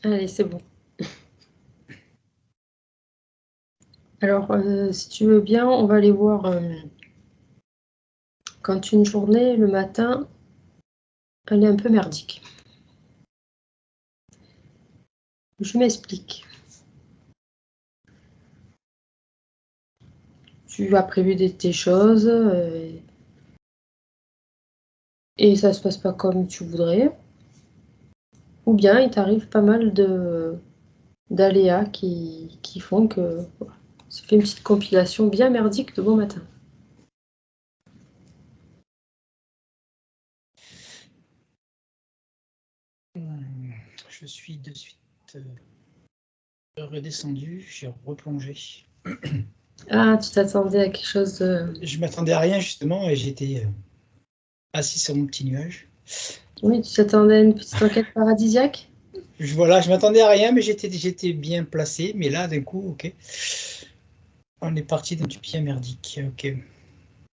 Allez, c'est bon. Alors, si tu veux bien, on va aller voir quand une journée, le matin, elle est un peu merdique. Je m'explique. Tu as prévu tes choses et ça se passe pas comme tu voudrais. Ou bien il t'arrive pas mal d'aléas qui font que voilà, ça fait une petite compilation bien merdique de bon matin. Je suis de suite redescendu, j'ai replongé. Ah, tu t'attendais à quelque chose de... Je m'attendais à rien justement et j'étais assis sur mon petit nuage. Oui, tu t'attendais à une petite enquête paradisiaque? Voilà, je m'attendais à rien, mais j'étais bien placé. Mais là, d'un coup, ok, on est parti d'un bien merdique. Ok.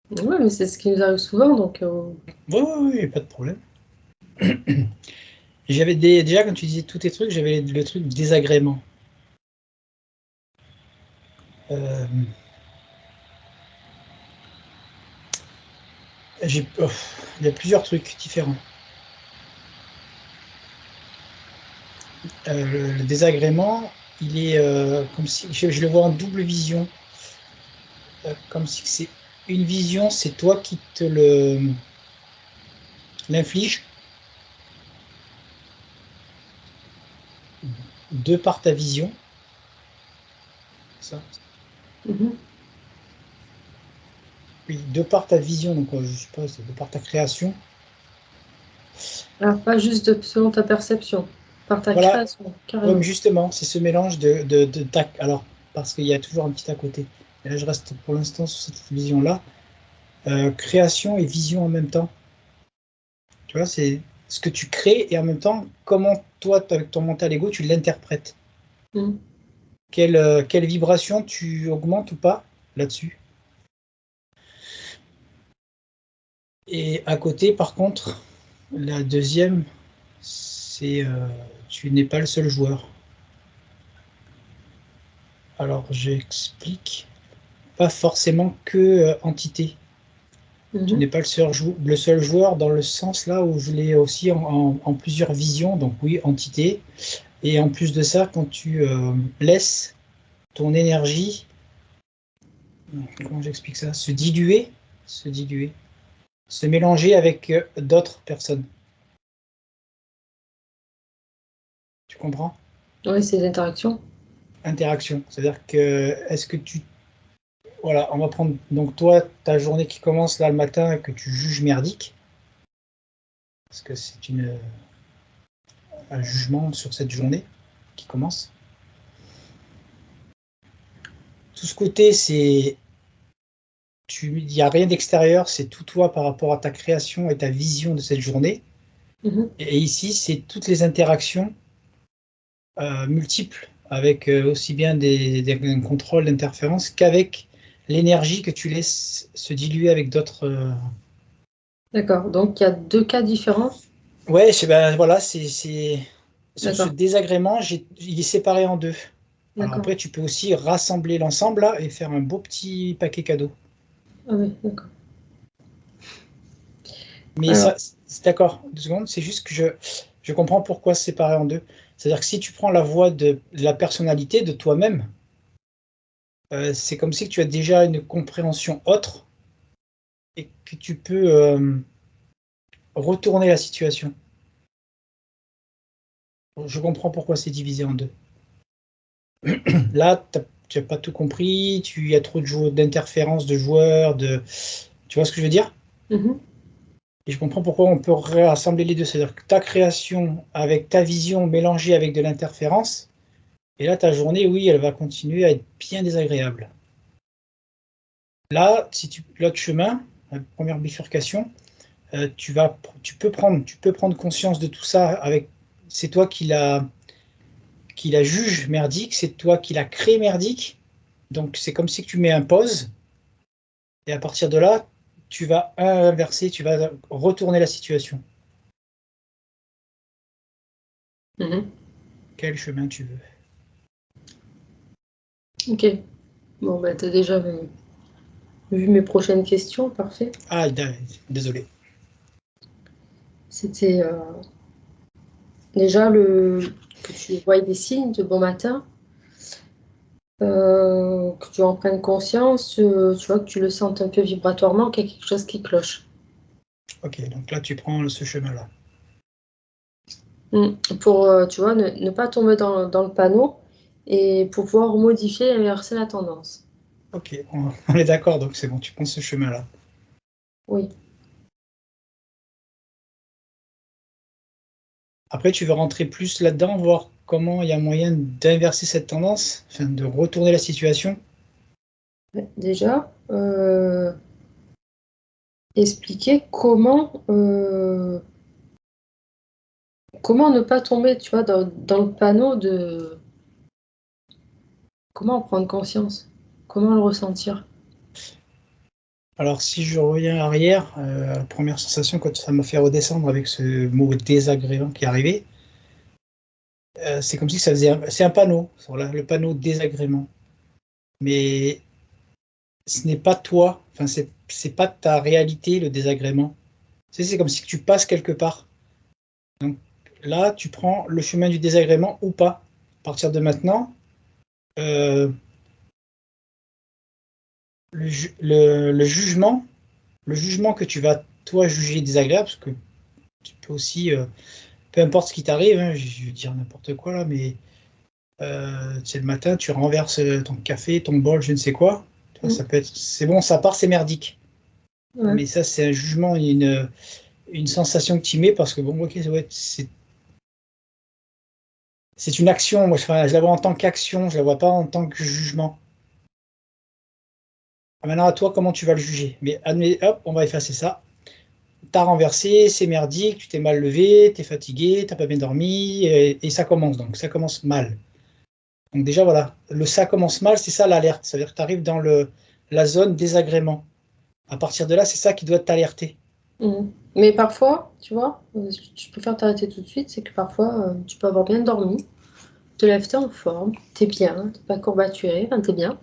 Oui, mais c'est ce qui nous arrive souvent, donc... Oui, oui, oui, pas de problème. J'avais déjà, quand tu disais tous tes trucs, j'avais le truc désagrément. Euh, il y a plusieurs trucs différents. Le désagrément, il est comme si je le vois en double vision. Comme si c'est une vision, c'est toi qui te l'inflige de par ta vision. Ça. mhm. Oui, de par ta vision, donc je sais pas, c'est de par ta création. Alors, pas juste selon ta perception, par ta Voilà, création, comme carrément. justement, c'est ce mélange de ta. Alors, parce qu'il y a toujours un petit à côté. Et là, je reste pour l'instant sur cette vision-là. Création et vision en même temps. Tu vois, c'est ce que tu crées et en même temps, comment toi, avec ton mental ego, tu l'interprètes. Mhm. Quelle vibration tu augmentes ou pas là-dessus. Et à côté, par contre, la deuxième, c'est tu n'es pas le seul joueur. Alors, j'explique. Pas forcément que entité. Tu Mhm. n'es pas le seul joueur dans le sens là où je l'ai aussi en plusieurs visions. Donc oui, entité. Et en plus de ça, quand tu laisses ton énergie, comment j'explique ça, se diluer, se mélanger avec d'autres personnes. Tu comprends? Oui, c'est l'interaction. Interaction. C'est-à-dire que est-ce que tu... Voilà, on va prendre donc toi, ta journée qui commence là le matin et que tu juges merdique, parce que c'est un jugement sur cette journée qui commence. Tout ce côté, c'est... Il n'y a rien d'extérieur, c'est tout toi par rapport à ta création et ta vision de cette journée. Mhm. Et ici, c'est toutes les interactions multiples, avec aussi bien un contrôle d'interférence qu'avec l'énergie que tu laisses se diluer avec d'autres. D'accord, donc il y a deux cas différents. Ouais, ben, voilà, sur ce D'accord, désagrément, il est séparé en deux. Alors d'accord. après, tu peux aussi rassembler l'ensemble là et faire un beau petit paquet cadeau. Ah oui, d'accord. Mais Alors, ça, c'est d'accord, 2 secondes, c'est juste que je comprends pourquoi c'est séparé en deux. C'est-à-dire que si tu prends la voie de la personnalité, de toi-même, c'est comme si tu as déjà une compréhension autre et que tu peux retourner la situation. Je comprends pourquoi c'est divisé en deux. Là, tu n'as pas tout compris, il y a trop d'interférences de joueurs, tu vois ce que je veux dire? mhm. Et je comprends pourquoi on peut rassembler les deux. C'est-à-dire que ta création avec ta vision mélangée avec de l'interférence, et là, ta journée, oui, elle va continuer à être bien désagréable. Là, si tu l'autre chemin, la première bifurcation, tu peux prendre conscience de tout ça avec, c'est toi qui la juge merdique, c'est toi qui la crée merdique. Donc c'est comme si tu mets un pause et à partir de là, tu vas inverser, tu vas retourner la situation. Mhm. quel chemin tu veux. Ok. Bon, bah, t'as déjà vu mes prochaines questions, parfait. Ah, désolé. C'était déjà que tu voyes des signes de bon matin, que tu en prennes conscience, tu vois, que tu le sentes un peu vibratoirement, qu'il y a quelque chose qui cloche. Ok, donc là, tu prends ce chemin-là. Pour, tu vois, ne pas tomber dans le panneau et pouvoir modifier et inverser la tendance. Ok, on est d'accord, donc c'est bon, tu prends ce chemin-là. Oui. Après, tu veux rentrer plus là-dedans, voir comment il y a moyen d'inverser cette tendance, enfin, de retourner la situation. Déjà, expliquer comment ne pas tomber, tu vois, dans le panneau de comment en prendre conscience, comment le ressentir. Alors, si je reviens arrière, la première sensation, quand ça m'a fait redescendre avec ce mot désagréant qui est arrivé, c'est comme si ça faisait c'est un panneau, voilà, le panneau désagrément. Mais ce n'est pas toi, enfin, c'est pas ta réalité, le désagrément. C'est comme si tu passes quelque part. Donc là, tu prends le chemin du désagrément ou pas. À partir de maintenant, euh, le jugement que tu vas, toi, juger désagréable, parce que tu peux aussi, peu importe ce qui t'arrive, hein, je vais dire n'importe quoi là, mais c'est le matin, tu renverses ton café, ton bol, je ne sais quoi. Tu vois, Mm. ça peut être, c'est bon, ça part, c'est merdique. Ouais. Mais ça, c'est un jugement, une sensation que tu mets parce que bon, ok, ouais, c'est une action. Moi, enfin, je la vois en tant qu'action, je la vois pas en tant que jugement. Maintenant, à toi, comment tu vas le juger? Mais admets, hop, on va effacer ça. T'as renversé, c'est merdique, tu t'es mal levé, t'es fatigué, t'as pas bien dormi, et ça commence donc, ça commence mal. Donc déjà, voilà, le ça commence mal, c'est ça l'alerte. C'est-à-dire que tu arrives dans la zone désagrément. À partir de là, c'est ça qui doit t'alerter. Mm. Mais parfois, tu vois, je préfère t'arrêter tout de suite, c'est que parfois, tu peux avoir bien dormi, te lèves, t'es en forme, t'es bien, t'es pas courbaturé, enfin, t'es bien.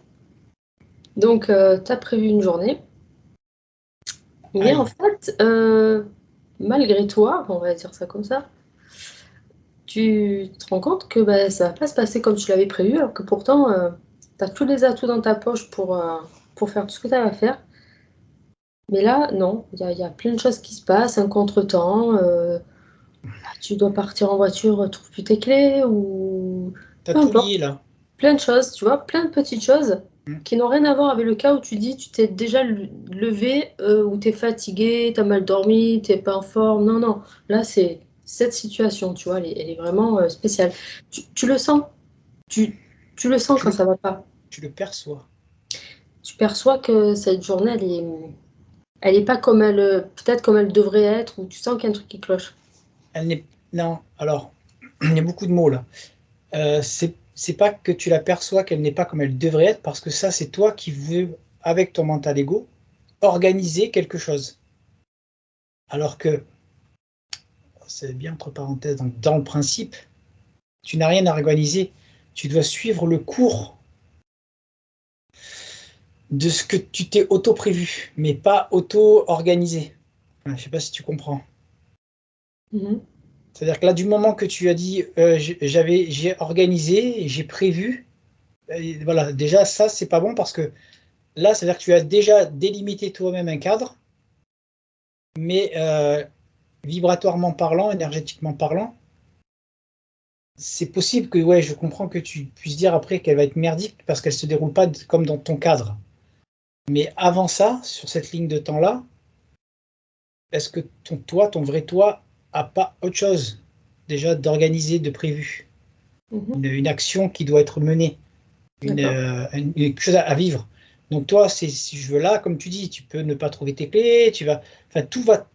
Donc, t'as prévu une journée, mais en Aïe. fait, malgré toi, on va dire ça comme ça, tu te rends compte que bah, ça va pas se passer comme tu l'avais prévu, alors que pourtant, tu as tous les atouts dans ta poche pour faire tout ce que tu as à faire. Mais là, non, il y a plein de choses qui se passent, un contretemps, tu dois partir en voiture, trouves plus tes clés, ou T'as peu tout importe, lié là. plein de choses, tu vois, plein de petites choses Hmm. qui n'ont rien à voir avec le cas où tu dis tu t'es déjà levé, où tu es fatigué, tu as mal dormi, tu n'es pas en forme. Non, non, là, c'est cette situation, tu vois, elle est vraiment spéciale. Tu le sens. Tu, tu le sens Tu quand le, ça va pas. tu le perçois. Tu perçois que cette journée, elle est pas comme peut-être comme elle devrait être, ou tu sens qu'il y a un truc qui cloche. Elle n'est, non, alors, il y a beaucoup de mots là. C'est pas que tu la perçois qu'elle n'est pas comme elle devrait être, parce que ça, c'est toi qui veux, avec ton mental ego, organiser quelque chose. Alors que, c'est bien entre parenthèses, donc dans le principe, tu n'as rien à organiser. Tu dois suivre le cours de ce que tu t'es auto-prévu, mais pas auto-organisé. Enfin, je sais pas si tu comprends. Mhm. C'est-à-dire que là, du moment que tu as dit, j'ai organisé, j'ai prévu, voilà, déjà ça, c'est pas bon parce que là, c'est-à-dire que tu as déjà délimité toi-même un cadre, mais vibratoirement parlant, énergétiquement parlant, c'est possible que, ouais, je comprends que tu puisses dire après qu'elle va être merdique parce qu'elle se déroule pas comme dans ton cadre. Mais avant ça, sur cette ligne de temps-là, est-ce que ton vrai toi, a pas autre chose déjà d'organisé, de prévu, Mhm. une action qui doit être menée, D'accord. quelque chose à vivre. Donc toi, si je veux là, comme tu dis, tu peux ne pas trouver tes clés, enfin tout va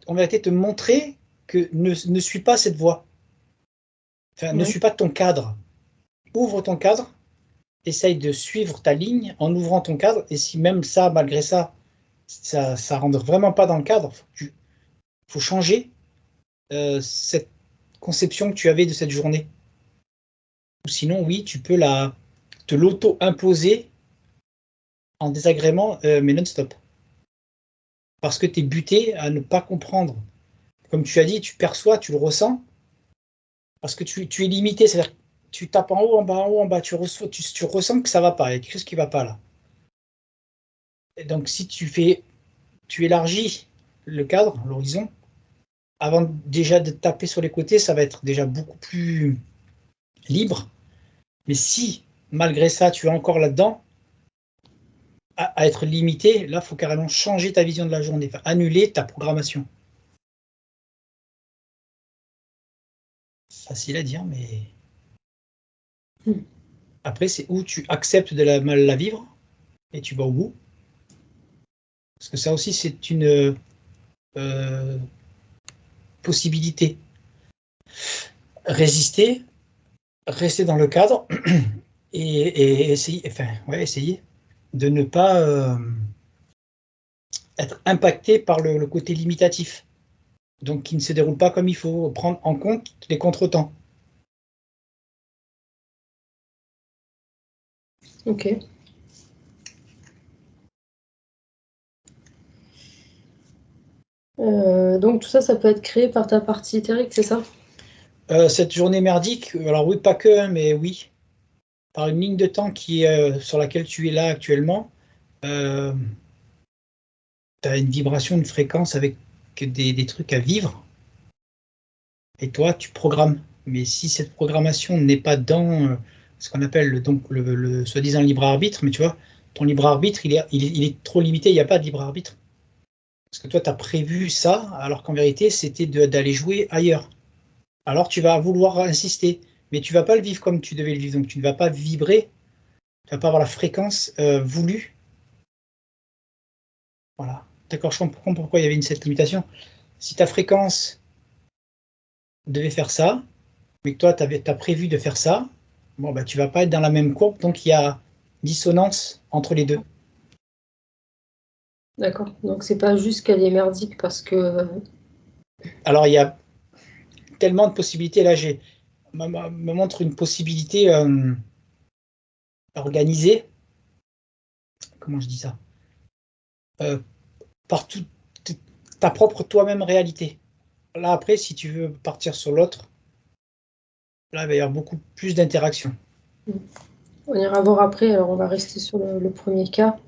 en vérité te montrer que ne suis pas cette voie, enfin ne Ouais. suis pas ton cadre. Ouvre ton cadre, essaye de suivre ta ligne en ouvrant ton cadre, et si même ça, malgré ça, ça rentre vraiment pas dans le cadre, faut changer cette conception que tu avais de cette journée. Ou sinon, oui, tu peux te l'auto-imposer en désagrément, mais non-stop. Parce que tu es buté à ne pas comprendre. Comme tu as dit, tu perçois, tu le ressens, parce que tu es limité. C'est-à-dire que tu tapes en haut, en bas, tu ressens que ça ne va pas, il y a quelque chose qui ne va pas là. Et donc, si tu élargis le cadre, l'horizon, avant déjà de taper sur les côtés, ça va être déjà beaucoup plus libre. Mais si, malgré ça, tu es encore là-dedans, à être limité, là, il faut carrément changer ta vision de la journée, enfin, annuler ta programmation. Facile à dire, mais après, c'est où tu acceptes de la vivre et tu vas au bout. Parce que ça aussi, c'est une possibilité. Résister, rester dans le cadre et essayer de ne pas être impacté par le côté limitatif. Donc, qui ne se déroule pas comme il faut, prendre en compte les contretemps. Ok. Donc tout ça, ça peut être créé par ta partie éthérique, c'est ça? Cette journée merdique, alors oui, pas que, hein, mais oui, par une ligne de temps sur laquelle tu es là actuellement, tu as une vibration, une fréquence avec des trucs à vivre, et toi, tu programmes. Mais si cette programmation n'est pas dans ce qu'on appelle donc le soi-disant libre arbitre, mais tu vois, ton libre arbitre, il est trop limité, il n'y a pas de libre arbitre. Parce que toi, tu as prévu ça, alors qu'en vérité, c'était d'aller jouer ailleurs. Alors tu vas vouloir insister, mais tu ne vas pas le vivre comme tu devais le vivre. Donc tu ne vas pas vibrer, tu ne vas pas avoir la fréquence voulue. Voilà. D'accord, je comprends pourquoi il y avait cette limitation. Si ta fréquence devait faire ça, mais que toi, tu as prévu de faire ça, bon, bah, tu ne vas pas être dans la même courbe, donc il y a dissonance entre les deux. D'accord. Donc c'est pas juste qu'elle est merdique parce que. Alors il y a tellement de possibilités. Là, me montre une possibilité organisée. Comment je dis ça? Euh, par ta propre toi-même réalité. Là, après, si tu veux partir sur l'autre, là, il va y avoir beaucoup plus d'interactions. On ira voir après, alors on va rester sur le premier cas.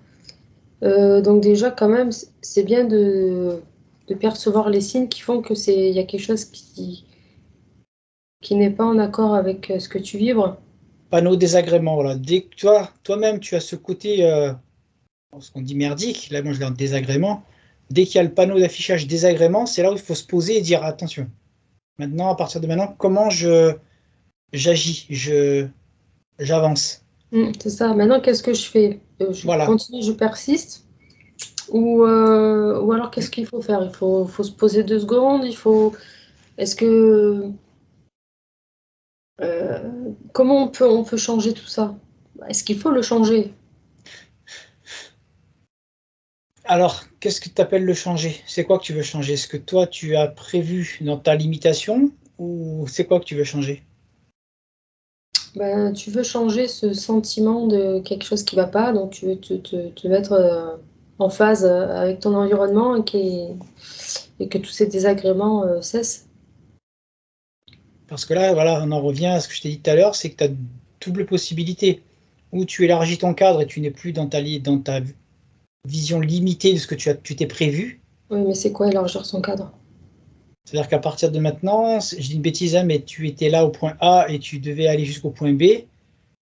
Donc déjà, quand même, c'est bien de percevoir les signes qui font que il y a quelque chose qui n'est pas en accord avec ce que tu vibres. Panneau désagrément, voilà. Dès que toi-même, tu as ce côté, ce qu'on dit merdique, là, moi, je l'ai en désagrément. Dès qu'il y a le panneau d'affichage désagrément, c'est là où il faut se poser et dire attention. Maintenant, à partir de maintenant, comment j'agis, j'avance. C'est ça. Maintenant, qu'est-ce que je fais? Je Voilà. continue, je persiste? Ou alors, qu'est-ce qu'il faut faire? Il faut se poser 2 secondes. Est-ce que. Comment on peut changer tout ça? Est-ce qu'il faut le changer? Alors, qu'est-ce que tu appelles le changer? C'est quoi que tu veux changer? Est-ce que toi, tu as prévu dans ta limitation ou c'est quoi que tu veux changer? Ben, tu veux changer ce sentiment de quelque chose qui va pas, donc tu veux te mettre en phase avec ton environnement et que tous ces désagréments cessent. Parce que là, voilà, on en revient à ce que je t'ai dit tout à l'heure, c'est que tu as double possibilité. Ou tu élargis ton cadre et tu n'es plus dans ta vision limitée de ce que tu t'es prévu. Oui, mais c'est quoi élargir son cadre? C'est-à-dire qu'à partir de maintenant, je dis une bêtise, hein, mais tu étais là au point A et tu devais aller jusqu'au point B,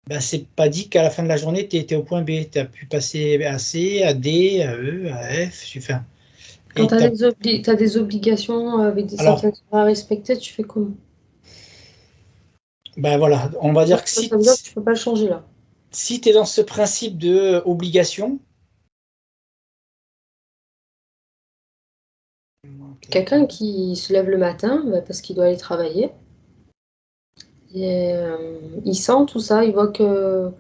ben, c'est pas dit qu'à la fin de la journée, tu étais au point B. Tu as pu passer à C, à D, à E, à F, enfin, Quand et tu as des obligations avec alors, certaines choses à respecter, tu fais comment? ben voilà, on va dire Donc, que ça veut dire que tu peux pas le changer là. si tu es dans ce principe de obligation, Quelqu'un qui se lève le matin parce qu'il doit aller travailler, et, il sent tout ça, il voit que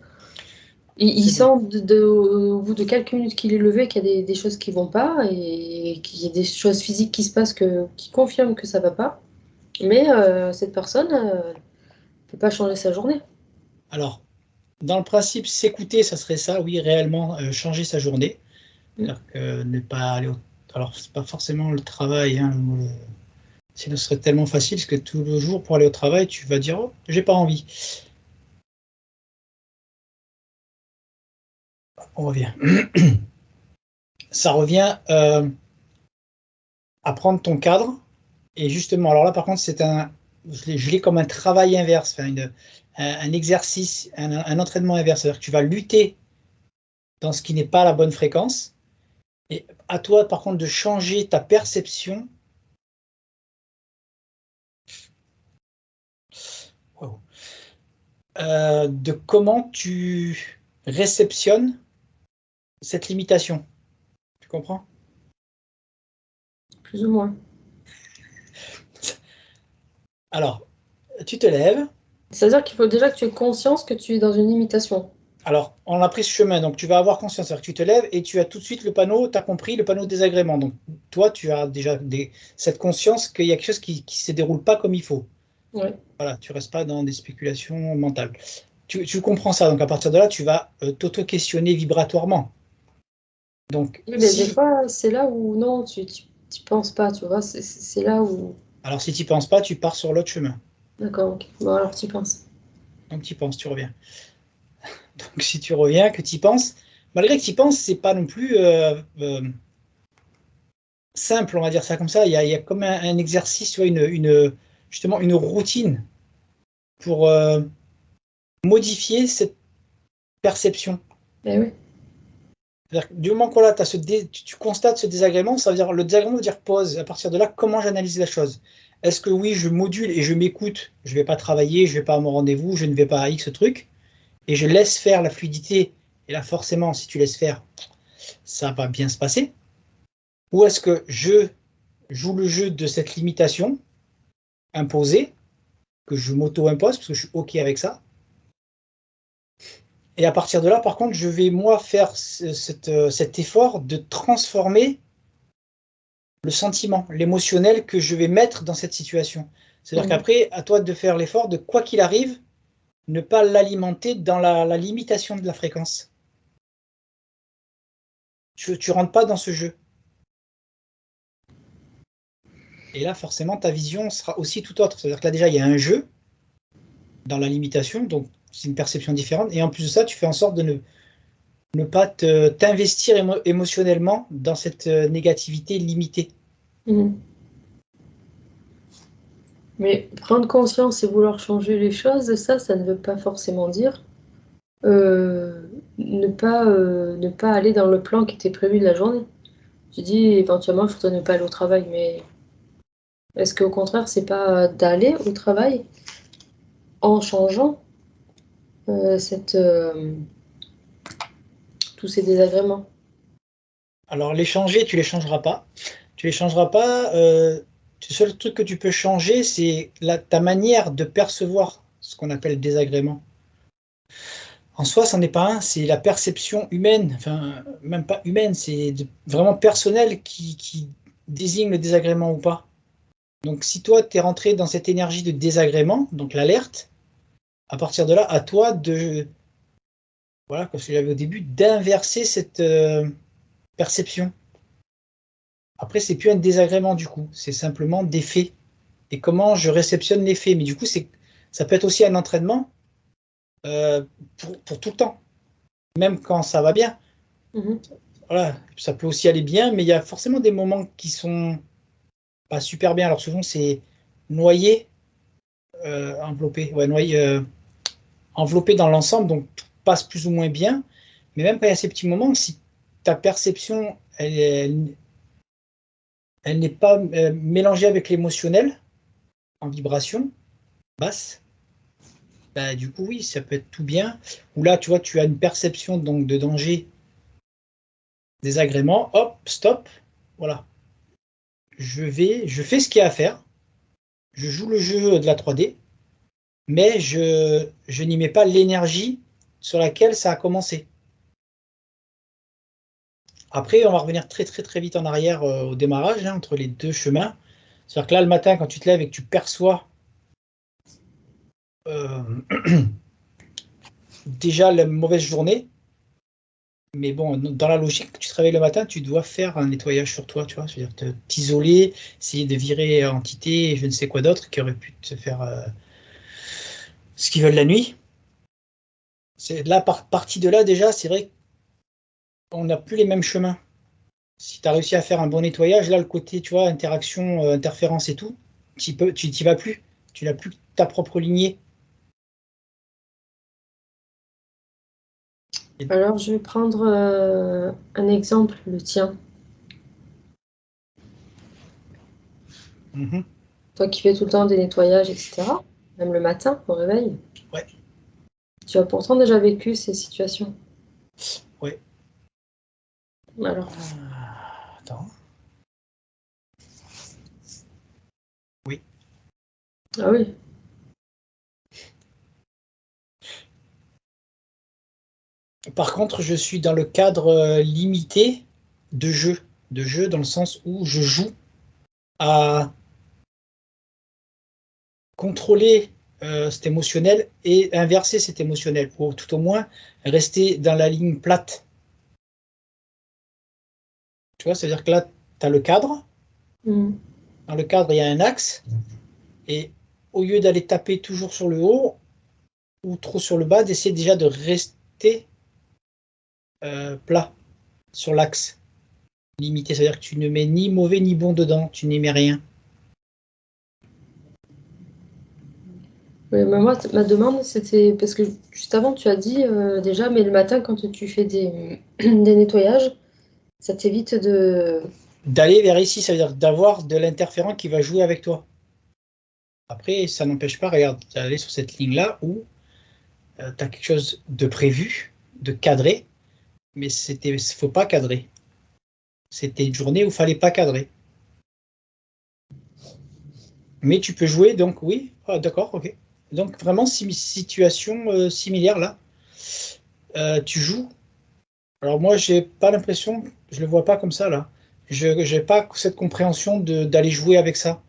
il c'est bien. sent au bout de quelques minutes qu'il est levé qu'il y a des choses qui vont pas et qu'il y a des choses physiques qui se passent qui confirment que ça va pas. Mais cette personne ne peut pas changer sa journée. Alors, dans le principe, s'écouter, ça serait ça, oui, réellement changer sa journée. C'est-à-dire que ne pas aller au... Alors, c'est pas forcément le travail, hein, sinon ce serait tellement facile, parce que tout le jour, pour aller au travail, tu vas dire, oh, j'ai pas envie. On revient. Ça revient à prendre ton cadre, et justement, alors là, par contre, je l'ai comme un travail inverse, enfin, un exercice, un entraînement inverse. C'est-à-dire que tu vas lutter dans ce qui n'est pas la bonne fréquence, et à toi, par contre, de changer ta perception. Wow. De comment tu réceptionnes cette limitation. Tu comprends? Plus ou moins. Alors, tu te lèves. C'est-à-dire qu'il faut déjà que tu aies conscience que tu es dans une limitation. Alors, on a pris ce chemin, donc tu vas avoir conscience. C'est-à-dire que tu te lèves et tu as tout de suite le panneau, tu as compris, le panneau de désagrément. Donc, toi, tu as déjà cette conscience qu'il y a quelque chose qui ne se déroule pas comme il faut. Ouais. Voilà, tu ne restes pas dans des spéculations mentales. Tu comprends ça, donc à partir de là, tu vas t'auto-questionner vibratoirement. Donc, Oui, mais des fois, c'est là où non, tu penses pas, tu vois, c'est là où... alors si tu n'y penses pas, tu pars sur l'autre chemin. D'accord, ok. Bon, alors tu penses. Donc, tu y penses, tu reviens. Donc, si tu reviens, que tu y penses, malgré que tu y penses, c'est pas non plus simple, on va dire ça comme ça. Il y a comme un exercice, tu vois, justement une routine pour modifier cette perception. Eh oui. C'est-à-dire que du moment que là, tu constates ce désagrément, ça veut dire le désagrément veut dire pause. À partir de là, comment j'analyse la chose? Est-ce que oui, je module et je m'écoute, je ne vais pas travailler, je ne vais pas à mon rendez-vous, je ne vais pas à X truc, et je laisse faire la fluidité, et là forcément, si tu laisses faire, ça va bien se passer. Ou est-ce que je joue le jeu de cette limitation imposée, que je m'auto-impose, parce que je suis OK avec ça. Et à partir de là, par contre, je vais, moi, faire cet effort de transformer le sentiment, l'émotionnel que je vais mettre dans cette situation. C'est-à-dire qu'après, à toi de faire l'effort de, quoi qu'il arrive, ne pas l'alimenter dans la limitation de la fréquence. Tu ne rentres pas dans ce jeu. Et là, forcément, ta vision sera aussi tout autre. C'est-à-dire que là, déjà, il y a un jeu dans la limitation, donc c'est une perception différente. Et en plus de ça, tu fais en sorte de ne pas t'investir émotionnellement dans cette négativité limitée. Mmh. Mais prendre conscience et vouloir changer les choses, ça ne veut pas forcément dire ne pas aller dans le plan qui était prévu de la journée. Tu dis éventuellement, il faudrait ne pas aller au travail, mais est-ce qu'au contraire, c'est pas d'aller au travail en changeant tous ces désagréments? Alors, les changer, tu les changeras pas. Tu les changeras pas. Le seul truc que tu peux changer, c'est ta manière de percevoir ce qu'on appelle désagrément. En soi, c'en est pas un, c'est la perception humaine, enfin, même pas humaine, c'est vraiment personnel qui désigne le désagrément ou pas. Donc, si toi, tu es rentré dans cette énergie de désagrément, donc l'alerte, à partir de là, à toi de, voilà, comme ce que j'avais au début, d'inverser cette perception. Après, c'est plus un désagrément du coup, c'est simplement des faits. Et comment je réceptionne les faits. Mais du coup, ça peut être aussi un entraînement pour tout le temps, même quand ça va bien. Mmh. Voilà, ça peut aussi aller bien, mais il y a forcément des moments qui sont pas super bien. Alors souvent, c'est noyé, enveloppé, ouais, noyé, enveloppé dans l'ensemble, donc tout passe plus ou moins bien. Mais même quand il y a ces petits moments, si ta perception, elle n'est pas mélangée avec l'émotionnel, en vibration basse, bah, du coup, oui, ça peut être tout bien. Ou là, tu vois, tu as une perception donc de danger, désagrément, hop, stop, voilà. Je fais ce qu'il y a à faire, je joue le jeu de la 3D, mais je n'y mets pas l'énergie sur laquelle ça a commencé. Après, on va revenir très très très vite en arrière au démarrage, hein, entre les deux chemins. C'est-à-dire que là, le matin, quand tu te lèves et que tu perçois déjà la mauvaise journée. Mais bon, dans la logique, tu te réveilles le matin, tu dois faire un nettoyage sur toi, tu vois. C'est-à-dire t'isoler, essayer de virer entité et je ne sais quoi d'autre qui aurait pu te faire ce qu'ils veulent la nuit. C'est là, partie de là, déjà, c'est vrai qu'on n'a plus les mêmes chemins. Si tu as réussi à faire un bon nettoyage, là, le côté, tu vois, interaction, interférence et tout, tu t'y vas plus. Tu n'as plus ta propre lignée. Alors, je vais prendre un exemple, le tien. Mhm. Toi qui fais tout le temps des nettoyages, etc., même le matin au réveil, Ouais, tu as pourtant déjà vécu ces situations. ouais. Alors, Attends. Oui. ah oui, Par contre, je suis dans le cadre limité de jeu. De jeu dans le sens où je joue à contrôler cet émotionnel et inverser cet émotionnel, ou tout au moins rester dans la ligne plate. Tu vois, c'est-à-dire que là, tu as le cadre. mm, Dans le cadre, il y a un axe. Et au lieu d'aller taper toujours sur le haut ou trop sur le bas, d'essayer déjà de rester plat sur l'axe limité. C'est-à-dire que tu ne mets ni mauvais ni bon dedans, tu n'y mets rien. oui, mais moi, ma demande, c'était parce que juste avant, tu as dit déjà, mais le matin, quand tu fais des nettoyages, ça t'évite de... D'aller vers ici, ça veut dire d'avoir de l'interférent qui va jouer avec toi. Après, ça n'empêche pas, regarde, d'aller sur cette ligne-là où tu as quelque chose de prévu, de cadré, mais il ne faut pas cadrer. C'était une journée où il ne fallait pas cadrer. Mais tu peux jouer, donc oui, ah, d'accord, ok. Donc vraiment, situation similaire là. Tu joues. Alors moi, j'ai pas l'impression, je le vois pas comme ça là. Je n'ai pas cette compréhension d'aller jouer avec ça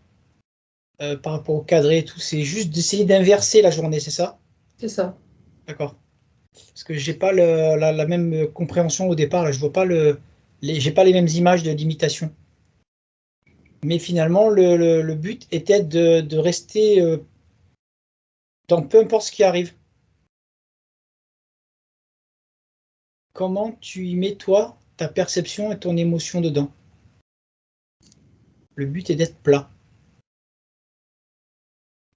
par rapport au cadré et tout. C'est juste d'essayer d'inverser la journée, c'est ça? C'est ça. D'accord. Parce que j'ai pas la même compréhension au départ. Là, je vois pas j'ai pas les mêmes images de l'imitation. Mais finalement, le but était de rester dans peu importe ce qui arrive. Comment tu y mets toi, ta perception et ton émotion dedans. Le but est d'être plat,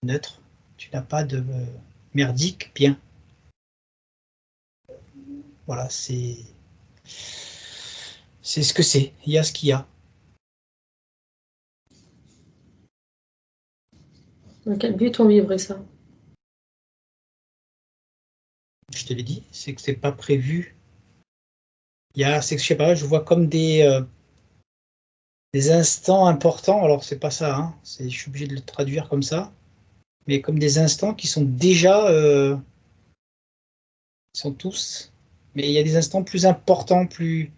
neutre. Tu n'as pas de merdique, bien. Voilà, c'est ce que c'est. Il y a ce qu'il y a. Dans quel but on vivrait ça? Je te l'ai dit, c'est que c'est pas prévu. C'est que je sais pas, je vois comme des instants importants. Alors c'est pas ça, hein, je suis obligé de le traduire comme ça, mais comme des instants qui sont déjà, sont tous. Mais il y a des instants plus importants, plus,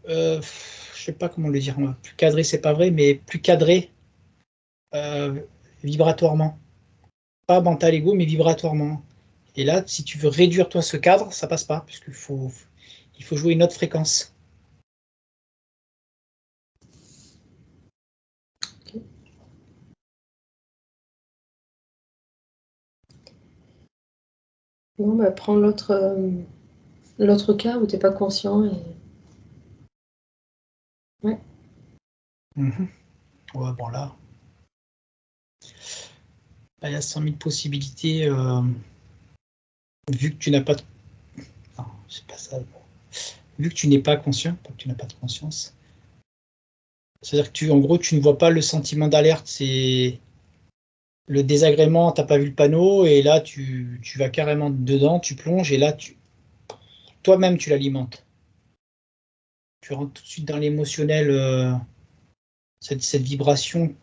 je sais pas comment le dire, moi. Plus cadré, c'est pas vrai, mais plus cadré euh, vibratoirement. Pas mental ego, mais vibratoirement. Et là, si tu veux réduire toi ce cadre, ça passe pas, il faut jouer une autre fréquence. Ok. Bon, bah, prends l'autre cas où tu n'es pas conscient. Ouais. Mhm. Ouais, bon là, il y a 100 000 possibilités, vu que tu n'as pas de... Non, c'est pas ça. Vu que tu n'es pas conscient, pas que tu n'as pas de conscience. C'est-à-dire que en gros, tu ne vois pas le sentiment d'alerte, c'est le désagrément, t'as pas vu le panneau, et là, tu vas carrément dedans, tu plonges, et là, toi-même, tu l'alimentes. Tu rentres tout de suite dans l'émotionnel, cette vibration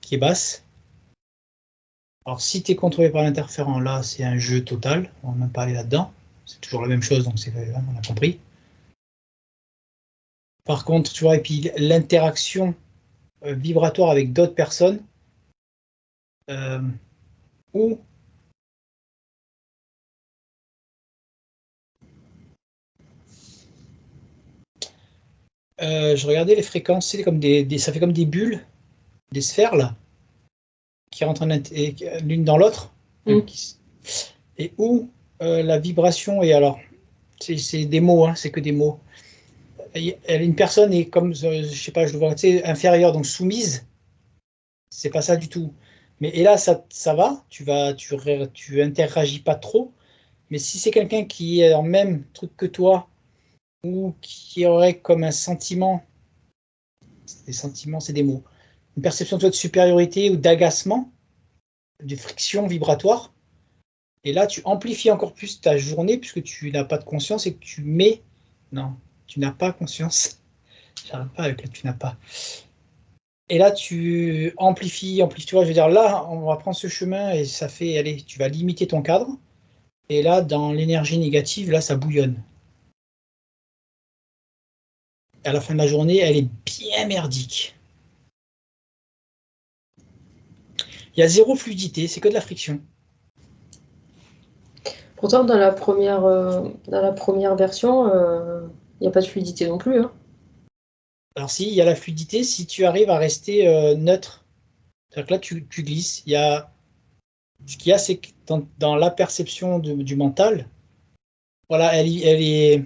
qui est basse. Alors, si tu es contrôlé par l'interférent, là, c'est un jeu total. On va même pas aller là-dedans. C'est toujours la même chose, donc on a compris. Par contre, tu vois, et puis l'interaction vibratoire avec d'autres personnes, euh, où Je regardais les fréquences, c'est comme ça fait comme des bulles, des sphères là, qui rentrent l'une dans l'autre, Mm. et où la vibration est alors, c'est des mots, hein, c'est que des mots. Une personne est comme, je sais pas, je le vois, tu sais, inférieure, donc soumise, c'est pas ça du tout. Mais et là, ça va, tu interagis pas trop. Mais si c'est quelqu'un qui est en même truc que toi, ou qui aurait comme un sentiment, des sentiments, c'est des mots, une perception de toi de supériorité ou d'agacement, de friction vibratoire, et là, tu amplifies encore plus ta journée puisque tu n'as pas de conscience et que tu mets. Non, tu n'as pas conscience. J'arrête pas avec le tu n'as pas. Et là, tu amplifies, amplifies. Tu vois, je veux dire, là, on va prendre ce chemin et ça fait, allez, tu vas limiter ton cadre. Et là, dans l'énergie négative, là, ça bouillonne. À la fin de la journée, elle est bien merdique. Il y a zéro fluidité, c'est que de la friction. Pourtant, dans la première version, il n'y a pas de fluidité non plus. Hein. Alors si, il y a la fluidité si tu arrives à rester neutre. C'est-à-dire que là, tu glisses. Ce qu'il y a, c'est que dans la perception du mental, voilà, elle est,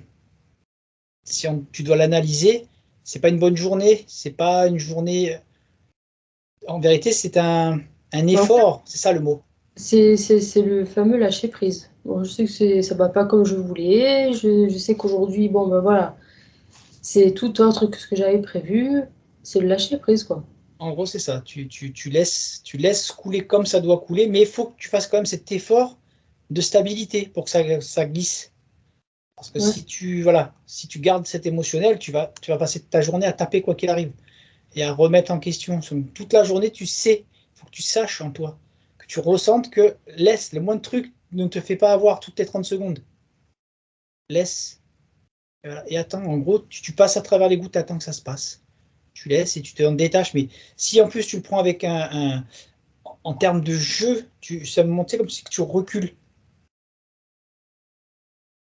si tu dois l'analyser, c'est pas une bonne journée, c'est pas une journée. En vérité, c'est un Mais en fait, effort, c'est ça le mot. c'est le fameux lâcher prise. Bon, je sais que ça va pas comme je voulais. Je sais qu'aujourd'hui, bon, ben voilà, c'est tout autre que ce que j'avais prévu. C'est le lâcher prise, quoi. En gros, c'est ça. Tu laisses couler comme ça doit couler, mais il faut que tu fasses quand même cet effort de stabilité pour que ça glisse. Parce que Ouais. si tu gardes cet émotionnel, tu vas passer ta journée à taper quoi qu'il arrive et à remettre en question. Toute la journée, tu sais, il faut que tu saches en toi, que tu ressentes que laisse, le moindre truc ne te fait pas avoir toutes les 30 secondes. Laisse et attends. En gros, tu passes à travers les gouttes, attends que ça se passe. Tu laisses et tu te détaches. Mais si en plus tu le prends avec en termes de jeu, ça me montre comme si tu recules.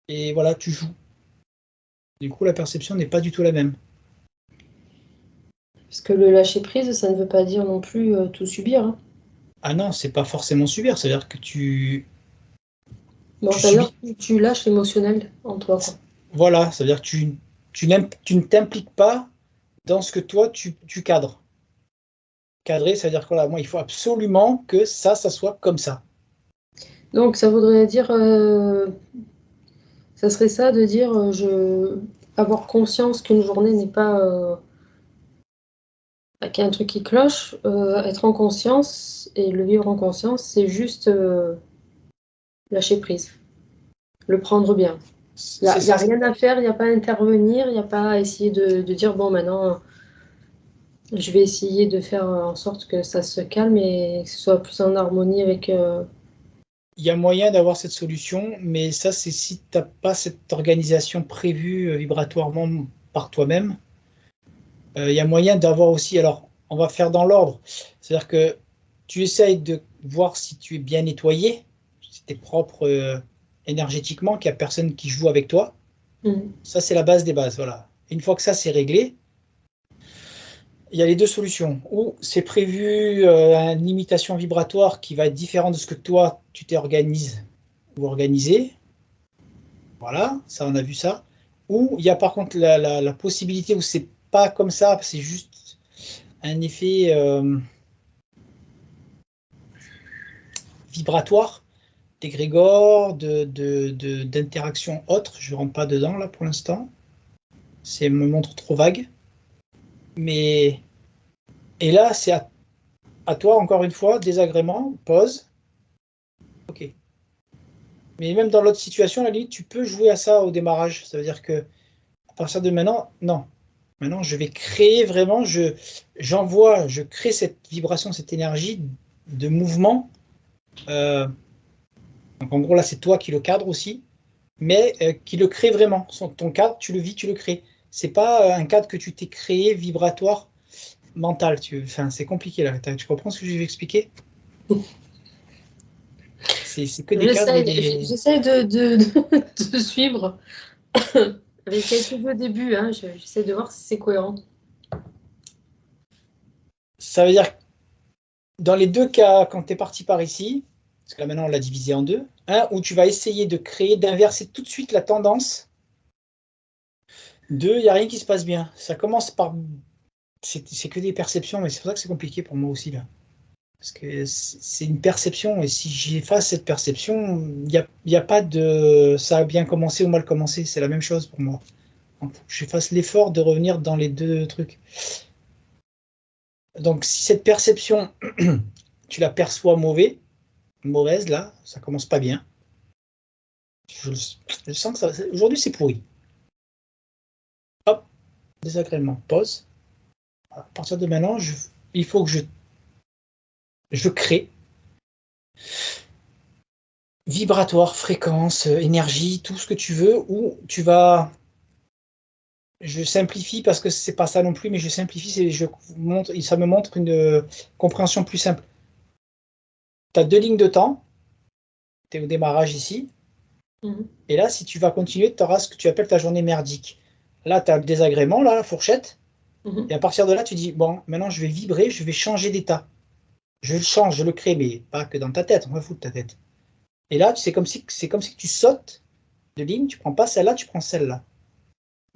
Et voilà, tu joues. Du coup, la perception n'est pas du tout la même. Parce que le lâcher prise, ça ne veut pas dire non plus tout subir. Hein. Ah non, c'est pas forcément subir, c'est-à-dire que Bon, tu c'est-à-dire subis. que tu lâches l'émotionnel en toi, quoi. Voilà, c'est-à-dire que tu ne t'impliques pas dans ce que toi, tu cadres. Cadrer, c'est-à-dire que voilà, moi, il faut absolument que ça soit comme ça. Donc, ça voudrait dire, ça serait ça de dire, avoir conscience qu'une journée n'est pas, qu'il y a un truc qui cloche, être en conscience et le vivre en conscience, c'est juste lâcher prise, le prendre bien. Il C'est y a ça. rien à faire, il n'y a pas à intervenir, il n'y a pas à essayer de dire, bon, maintenant, je vais essayer de faire en sorte que ça se calme et que ce soit plus en harmonie avec... Il y a moyen d'avoir cette solution, mais ça, c'est si tu n'as pas cette organisation prévue vibratoirement par toi-même. Il y a moyen d'avoir aussi, alors on va faire dans l'ordre, c'est-à-dire que tu essayes de voir si tu es bien nettoyé, si tu es propre énergétiquement, qu'il n'y a personne qui joue avec toi. Mhm. Ça, c'est la base des bases. Voilà. Une fois que ça, c'est réglé, il y a les deux solutions. Ou c'est prévu une limitation vibratoire qui va être différente de ce que toi, tu t'es organisé ou organisé. Voilà, ça, on a vu ça. Ou il y a par contre la possibilité où c'est pas comme ça, c'est juste un effet vibratoire, d'égrégore, d'interaction autre. Je ne rentre pas dedans là pour l'instant. C'est me montre trop vague. Mais et là, c'est à toi encore une fois, désagrément, pause. Ok. Mais même dans l'autre situation, à la limite, tu peux jouer à ça au démarrage. Ça veut dire que à partir de maintenant, non. Maintenant, je vais créer vraiment, je crée cette vibration, cette énergie de mouvement. Euh, donc en gros, là, c'est toi qui le cadre aussi, mais qui le crée vraiment. Ton cadre, tu le vis, tu le crées. C'est pas un cadre que tu t'es créé vibratoire, mental. Enfin, c'est compliqué là. Tu comprends ce que je vais expliquer? C'est que des cadres et des. J'essaie de suivre. Avec quelques au début, hein, j'essaie de voir si c'est cohérent. Ça veut dire que dans les deux cas, quand tu es parti par ici, parce que là maintenant on l'a divisé en deux, un où tu vas essayer de créer, d'inverser tout de suite la tendance. Deux, il n'y a rien qui se passe bien. Ça commence par... C'est que des perceptions, mais c'est pour ça que c'est compliqué pour moi aussi là. Parce que c'est une perception, et si j'efface cette perception, il y a pas de ça a bien commencé ou mal commencé, c'est la même chose pour moi. Donc, je fasse l'effort de revenir dans les deux trucs. Donc si cette perception, tu la perçois mauvaise, là, ça commence pas bien. Je sens que aujourd'hui c'est pourri. Hop, désagrément, pause. À partir de maintenant, il faut que je crée. Vibratoire, fréquence, énergie, tout ce que tu veux, ou tu vas... Je simplifie parce que c'est pas ça non plus, mais je simplifie, ça me montre une compréhension plus simple. Tu as deux lignes de temps, tu es au démarrage ici, et là, si tu vas continuer, tu auras ce que tu appelles ta journée merdique. Là, tu as le désagrément, là, la fourchette, et à partir de là, tu dis, bon, maintenant je vais vibrer, je vais changer d'état. Je le change, je le crée, mais pas que dans ta tête, on va foutre de ta tête. Et là, c'est comme si tu sautes de ligne, tu prends pas celle-là, tu prends celle-là.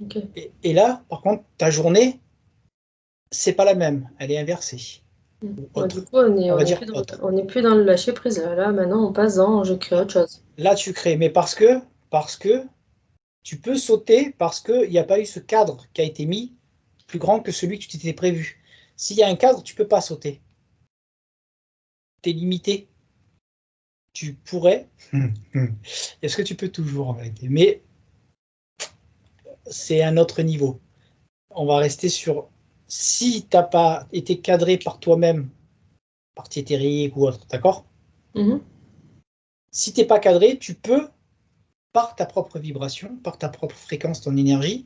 Okay. Et là, par contre, ta journée, c'est pas la même, elle est inversée. Ouais, du coup, on n'est plus dans le lâcher prise. Là, maintenant, on passe dans je crée autre chose. Là, tu crées, mais parce que tu peux sauter parce qu'il n'y a pas eu ce cadre qui a été mis plus grand que celui que tu t'étais prévu. S'il y a un cadre, tu peux pas sauter. Tu es limité. Tu pourrais. Est-ce que tu peux toujours en vérité? Mais c'est un autre niveau. On va rester sur si tu n'as pas été cadré par toi-même, partie éthérique ou autre, d'accord? Si tu n'es pas cadré, tu peux, par ta propre vibration, par ta propre fréquence, ton énergie,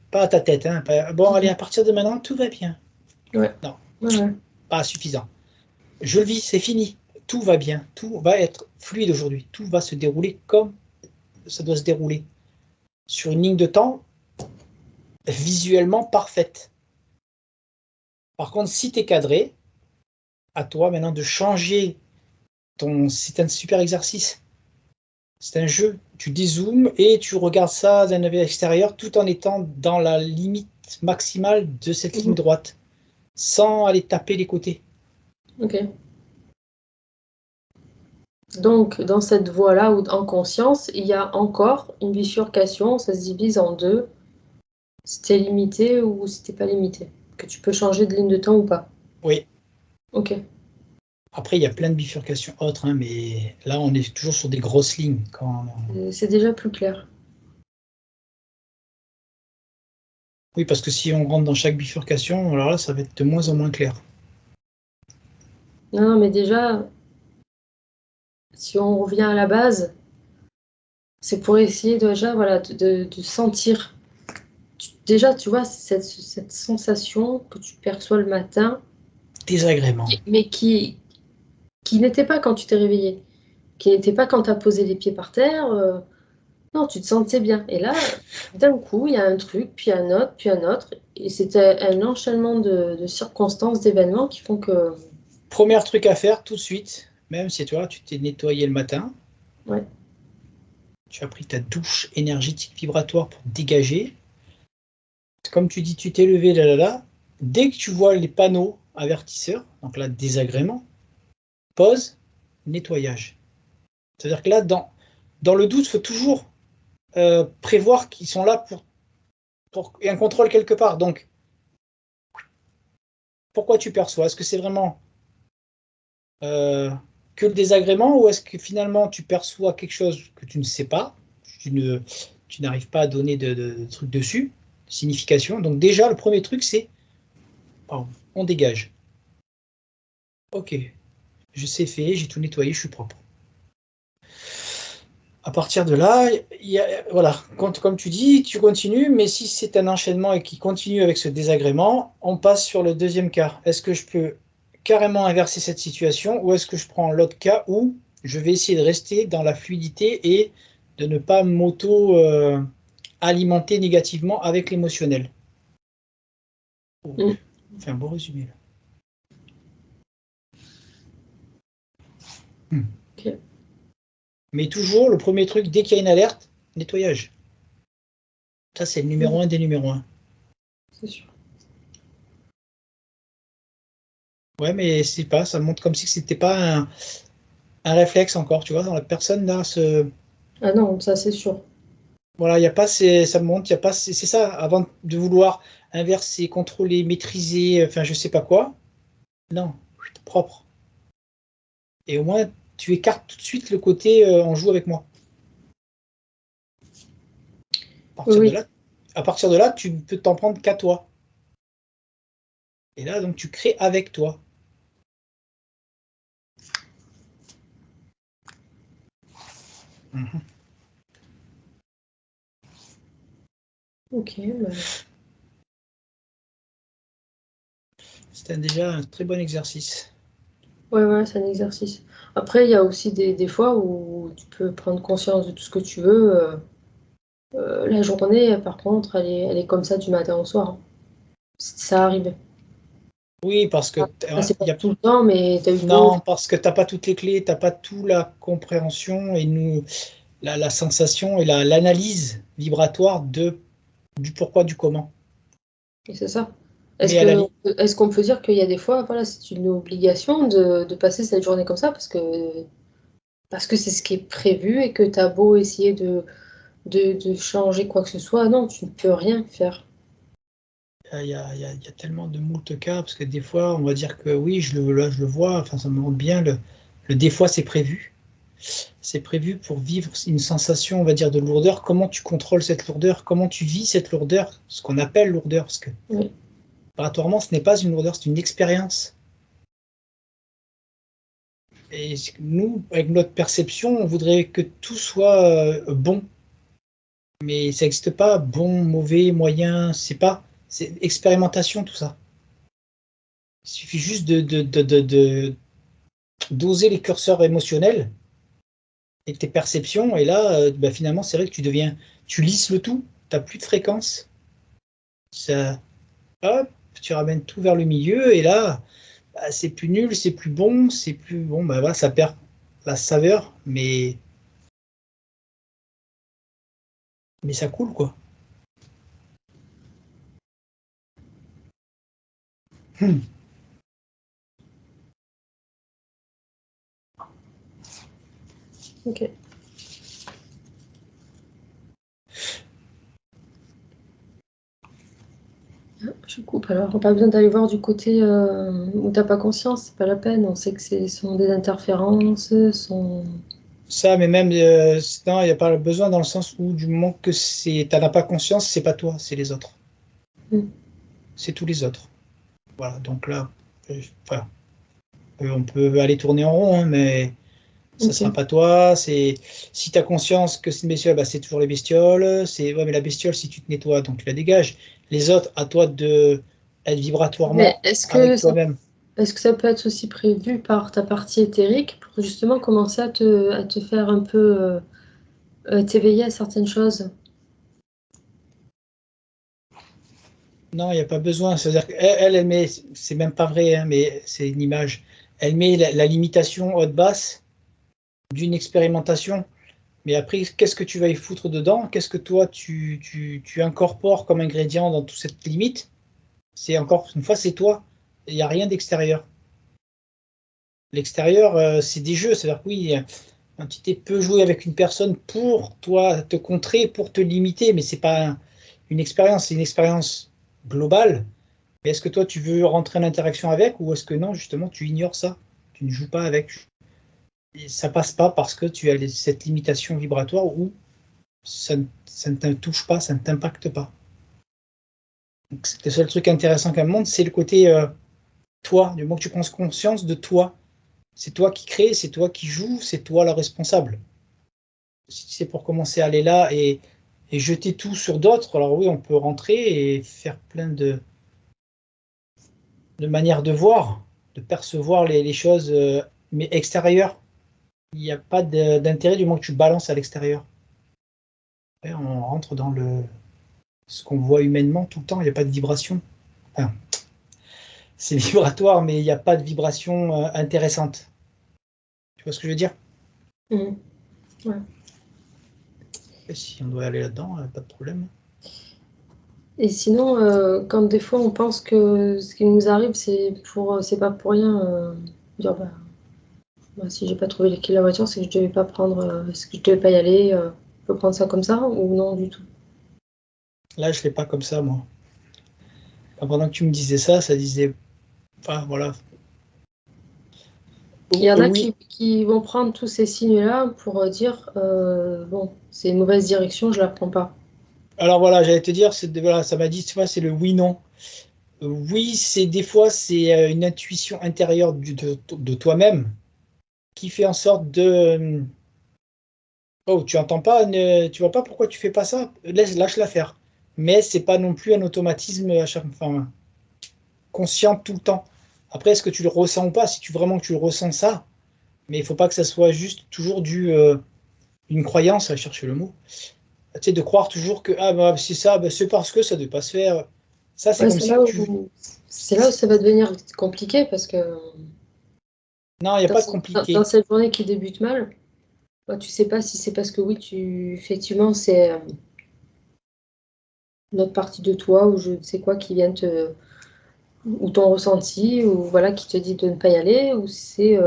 pas à ta tête, hein, bon, allez, à partir de maintenant, tout va bien. Ouais. Non, ouais. Pas suffisant. Je le vis, c'est fini. Tout va bien, tout va être fluide aujourd'hui. Tout va se dérouler comme ça doit se dérouler. Sur une ligne de temps visuellement parfaite. Par contre, si tu es cadré, à toi maintenant de changer ton... C'est un super exercice. C'est un jeu. Tu dézoomes et tu regardes ça d'un œil extérieur tout en étant dans la limite maximale de cette ligne droite, sans aller taper les côtés. Ok. Donc, dans cette voie-là, ou en conscience, il y a encore une bifurcation, ça se divise en deux. C'était limité ou c'était pas limité. Que tu peux changer de ligne de temps ou pas. Oui. Ok. Après, il y a plein de bifurcations autres, hein, mais là, on est toujours sur des grosses lignes. C'est déjà plus clair. Oui, parce que si on rentre dans chaque bifurcation, alors là, ça va être de moins en moins clair. Non, mais déjà, si on revient à la base, c'est pour essayer déjà voilà, de sentir. Déjà, tu vois, cette sensation que tu perçois le matin. Désagrément. Mais qui n'était pas quand tu t'es réveillé. Qui n'était pas quand tu as posé les pieds par terre. Non, tu te sentais bien. Et là, d'un coup, il y a un truc, puis un autre, puis un autre. Et c'était un enchaînement de circonstances, d'événements qui font que... Premier truc à faire tout de suite, même si toi, tu t'es nettoyé le matin. Ouais. Tu as pris ta douche énergétique vibratoire pour dégager. Comme tu dis, tu t'es levé, là. Dès que tu vois les panneaux avertisseurs, donc là, désagrément, pause, nettoyage. C'est-à-dire que là, dans le doute, il faut toujours prévoir qu'ils sont là pour un contrôle quelque part. Donc, pourquoi tu perçois? Est-ce que c'est vraiment que le désagrément ou est-ce que finalement tu perçois quelque chose que tu ne sais pas, tu n'arrives pas à donner de truc dessus, de signification. Donc déjà, le premier truc, c'est on dégage. Ok, je sais faire, j'ai tout nettoyé, je suis propre. À partir de là, voilà, comme tu dis, tu continues, mais si c'est un enchaînement et qui continue avec ce désagrément, on passe sur le deuxième cas. Est-ce que je peux carrément inverser cette situation ou est-ce que je prends l'autre cas où je vais essayer de rester dans la fluidité et de ne pas alimenté négativement avec l'émotionnel. Mm. Enfin, un beau résumé. Là. Ok. Mais toujours, le premier truc, dès qu'il y a une alerte, nettoyage. Ça, c'est le numéro 1 des numéros 1. C'est sûr. Ouais, mais c'est pas, ça montre comme si c'était pas un réflexe encore, tu vois, dans la personne là, Ah non, ça c'est sûr. voilà, il y a pas ça montre, il y a pas c'est ça, avant de vouloir inverser, contrôler, maîtriser, enfin je sais pas quoi. Non, propre. Et au moins tu écartes tout de suite le côté on joue avec moi. À partir de Oui, là, à partir de là, tu ne peux t'en prendre qu'à toi. Et là, donc tu crées avec toi. Mhm. ok. Bah, C'était déjà un très bon exercice. ouais, c'est un exercice. Après, il y a aussi des fois où tu peux prendre conscience de tout ce que tu veux. La journée, par contre, elle est comme ça du matin au soir, hein. Ça arrive. Oui, parce que Ça, c'est pas il y a tout le temps, mais t'as eu beau. non, parce que t'as pas toutes les clés, t'as pas toute la compréhension et nous la sensation et l'analyse vibratoire du pourquoi du comment. Et c'est ça. Mais à la limite, Est-ce qu'on peut dire qu'il y a des fois, voilà, c'est une obligation de passer cette journée comme ça parce que c'est ce qui est prévu et que t'as beau essayer de changer quoi que ce soit, non, tu ne peux rien faire. il y a tellement de moult cas, parce que des fois, on va dire que oui, là, je le vois, enfin, ça me rend bien, des fois, c'est prévu. C'est prévu pour vivre une sensation, on va dire, de lourdeur. Comment tu contrôles cette lourdeur? Comment tu vis cette lourdeur? Ce qu'on appelle lourdeur, parce que Oui, vibratoirement, ce n'est pas une lourdeur, c'est une expérience. Et nous, avec notre perception, on voudrait que tout soit bon, mais ça n'existe pas, bon, mauvais, moyen, c'est expérimentation tout ça. Il suffit juste d'oser les curseurs émotionnels et tes perceptions, et là, bah, finalement, c'est vrai que tu lisses le tout, tu n'as plus de fréquence, ça, hop, tu ramènes tout vers le milieu, et là, bah, c'est plus nul, c'est plus bon, bah voilà, ça perd la saveur, mais ça coule, quoi. Hmm. ok. Je coupe alors. Pas besoin d'aller voir du côté où t'as pas conscience, c'est pas la peine. On sait que ce sont des interférences, sont. Ça, mais même, non, il n'y a pas besoin dans le sens où du moment que t'en as pas conscience, c'est pas toi, c'est les autres. Hmm. C'est tous les autres. Voilà, donc là, enfin, on peut aller tourner en rond, hein, mais ça sera Ok. pas toi. Si tu as conscience que c'est une bestiole, bah, c'est toujours les bestioles. Ouais, mais la bestiole, si tu te nettoies, donc tu la dégages. Les autres, à toi de être Mais vibratoirement avec toi-même. est-ce que ça peut être aussi prévu par ta partie éthérique pour justement commencer à te faire un peu t'éveiller à certaines choses? Non, il n'y a pas besoin. C'est-à-dire qu'elle met, c'est même pas vrai, hein, mais c'est une image. Elle met la limitation haute-basse d'une expérimentation. Mais après, qu'est-ce que tu vas y foutre dedans? Qu'est-ce que toi, tu incorpores comme ingrédient dans toute cette limite? C'est encore une fois, c'est toi. Il n'y a rien d'extérieur. L'extérieur, c'est des jeux. C'est-à-dire que oui, l'entité peut jouer avec une personne pour toi te contrer, pour te limiter, mais c'est pas une expérience, c'est une expérience globale. Mais est-ce que toi, tu veux rentrer en interaction avec ou est-ce que non, justement, tu ignores ça? Tu ne joues pas avec. Et ça passe pas parce que tu as cette limitation vibratoire où ça ne te touche pas, ça ne t'impacte pas. Donc, le seul truc intéressant qu'elle montre, c'est le côté toi, du moment que tu prends conscience de toi. C'est toi qui crée, c'est toi qui joues, c'est toi le responsable. Si c'est pour commencer à aller là et jeter tout sur d'autres, alors oui, on peut rentrer et faire plein de manières de voir, de percevoir les choses, mais extérieures. Il n'y a pas d'intérêt du moment que tu balances à l'extérieur. Et on rentre dans ce qu'on voit humainement tout le temps, il n'y a pas de vibration. Enfin, c'est vibratoire, mais il n'y a pas de vibration intéressante. Tu vois ce que je veux dire? Mhm. Ouais. Et si on doit aller là-dedans, pas de problème. Et sinon, quand des fois on pense que ce qui nous arrive, c'est pas pour rien, dire bah, si j'ai pas trouvé les clés de la voiture, c'est que je devais pas prendre, c'est que je devais pas y aller, je peux prendre ça comme ça ou non du tout. Là, je ne l'ai pas comme ça, moi. Pendant que tu me disais ça, ça disait, enfin, voilà. Il y en a Oui, qui vont prendre tous ces signes-là pour dire bon, c'est une mauvaise direction, je la prends pas. alors voilà, j'allais te dire, voilà, ça m'a dit, tu vois, c'est le oui-non. Oui, des fois, c'est une intuition intérieure de toi-même qui fait en sorte de, oh, tu entends pas, tu vois pas pourquoi tu fais pas ça, lâche-la faire. Mais c'est pas non plus un automatisme enfin, conscient tout le temps. Après, est-ce que tu le ressens ou pas? Si vraiment que tu le ressens ça, mais il faut pas que ça soit juste toujours une croyance, à chercher le mot. Tu sais, de croire toujours que ah bah c'est ça, bah, c'est parce que ça ne doit pas se faire. Ça, c'est Ouais, comme si tu. c'est là où ça va devenir compliqué parce que Non, il n'y a pas de dans compliqué. cette journée qui débute mal, bah, tu sais pas si c'est parce que oui, effectivement, c'est une autre partie de toi ou je ne sais quoi qui vient ou ton ressenti, ou voilà, qui te dit de ne pas y aller, ou si c'est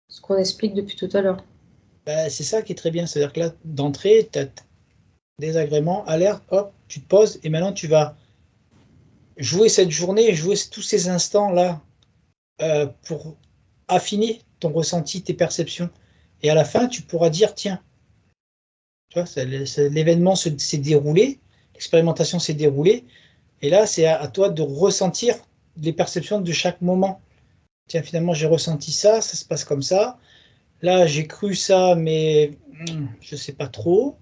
ce qu'on explique depuis tout à l'heure. Bah, c'est ça qui est très bien. C'est-à-dire que là, d'entrée, tu as désagrément, alerte, hop, tu te poses et maintenant tu vas jouer cette journée, jouer tous ces instants-là pour affiner ton ressenti, tes perceptions. Et à la fin, tu pourras dire, tiens, tu vois, l'événement s'est déroulé, l'expérimentation s'est déroulée, et là, c'est à toi de ressentir les perceptions de chaque moment. Tiens, finalement, j'ai ressenti ça, ça se passe comme ça. Là, j'ai cru ça, mais je sais pas trop.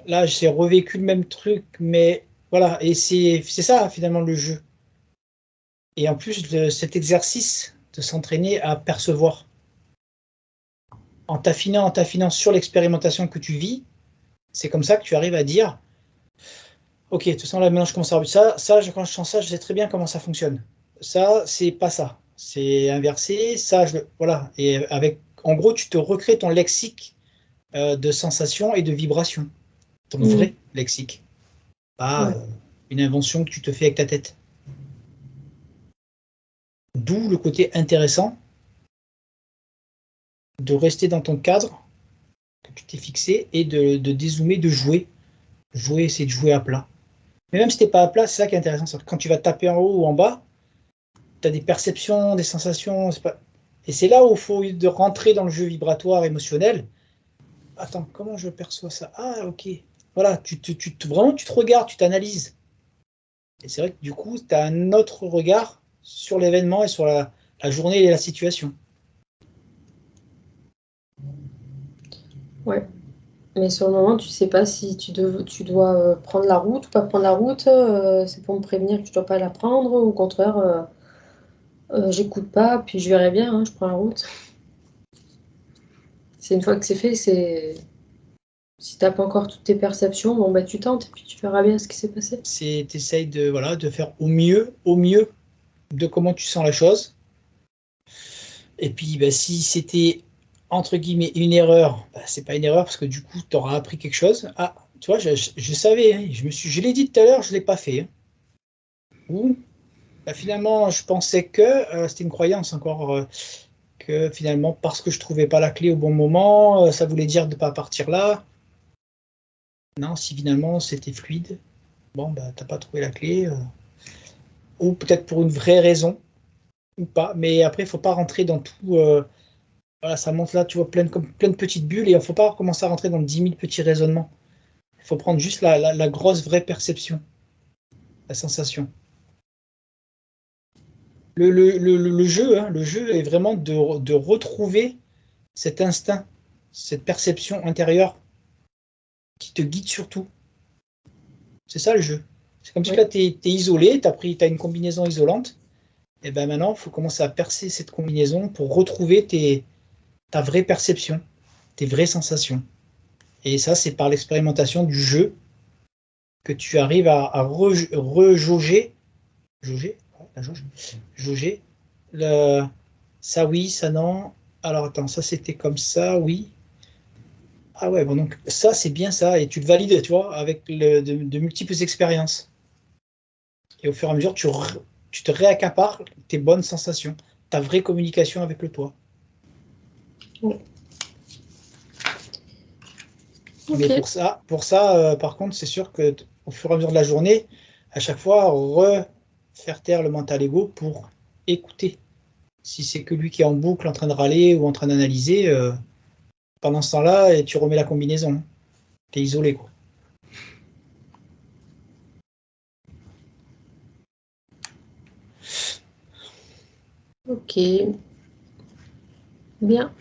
Là, j'ai revécu le même truc, mais voilà. Et c'est ça, finalement, le jeu. Et en plus de cet exercice de s'entraîner à percevoir, en t'affinant sur l'expérimentation que tu vis, c'est comme ça que tu arrives à dire, ok, de toute façon, là, maintenant, je commence à regarder quand je sens ça, je sais très bien comment ça fonctionne. Ça, c'est pas ça. C'est inversé. Ça, voilà. Et en gros, tu te recrées ton lexique de sensations et de vibrations. Ton Mhm. vrai lexique. Pas Ouais. une invention que tu te fais avec ta tête. D'où le côté intéressant de rester dans ton cadre que tu t'es fixé et de dézoomer, de jouer. Jouer, c'est de jouer à plat. Mais même si t'es pas à plat, c'est ça qui est intéressant. C'est que quand tu vas taper en haut ou en bas, tu as des perceptions, des sensations. Et c'est là où il faut de rentrer dans le jeu vibratoire émotionnel. Attends, comment je perçois ça? Ah, ok. Voilà, vraiment, tu te regardes, tu t'analyses. Et c'est vrai que du coup, tu as un autre regard sur l'événement et sur la journée et la situation. Ouais. Mais sur le moment, tu sais pas si tu dois prendre la route ou pas prendre la route. C'est pour me prévenir que je dois pas la prendre. Ou au contraire, j'écoute pas, puis je verrai bien, hein, je prends la route. C'est une fois que c'est fait, c'est si t'as pas encore toutes tes perceptions, bon bah tu tentes et puis tu verras bien ce qui s'est passé. Tu essayes voilà, de faire au mieux de comment tu sens la chose. Et puis, bah, si c'était entre guillemets une erreur, bah, c'est pas une erreur parce que du coup, tu auras appris quelque chose. Ah, tu vois, je savais, hein, je l'ai dit tout à l'heure, je l'ai pas fait, hein. Ou bah, finalement, je pensais que c'était une croyance encore que finalement, parce que je trouvais pas la clé au bon moment, ça voulait dire de pas partir là. Non, si finalement c'était fluide, bon, bah, t'as pas trouvé la clé, ou peut-être pour une vraie raison, ou pas. Mais après, il faut pas rentrer dans tout. Voilà, ça monte là, tu vois, comme plein de petites bulles, et il ne faut pas commencer à rentrer dans 10 000 petits raisonnements. Il faut prendre juste la grosse vraie perception, la sensation. Le jeu, hein, le jeu est vraiment de retrouver cet instinct, cette perception intérieure qui te guide surtout. C'est ça le jeu. C'est comme si là, Oui. tu es isolé, t'as une combinaison isolante, et ben maintenant, il faut commencer à percer cette combinaison pour retrouver ta vraie perception, tes vraies sensations. Et ça, c'est par l'expérimentation du jeu que tu arrives à rejauger, jauger, ouais, la jauge, jauger, ça oui, ça non. Alors attends, ça c'était comme ça, oui. Ah ouais, bon donc ça c'est bien ça, et tu le valides, tu vois, avec de multiples expériences. Et au fur et à mesure, tu te réaccapares tes bonnes sensations, ta vraie communication avec le toi. Ouais. Mais Ok. pour ça, par contre, c'est sûr que au fur et à mesure de la journée, à chaque fois, refaire taire le mental ego pour écouter. Si c'est que lui qui est en boucle en train de râler ou en train d'analyser, pendant ce temps-là, et tu remets la combinaison. T'es isolé, quoi. Ok. Bien.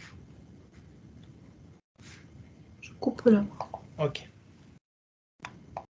Je coupe là. Ok.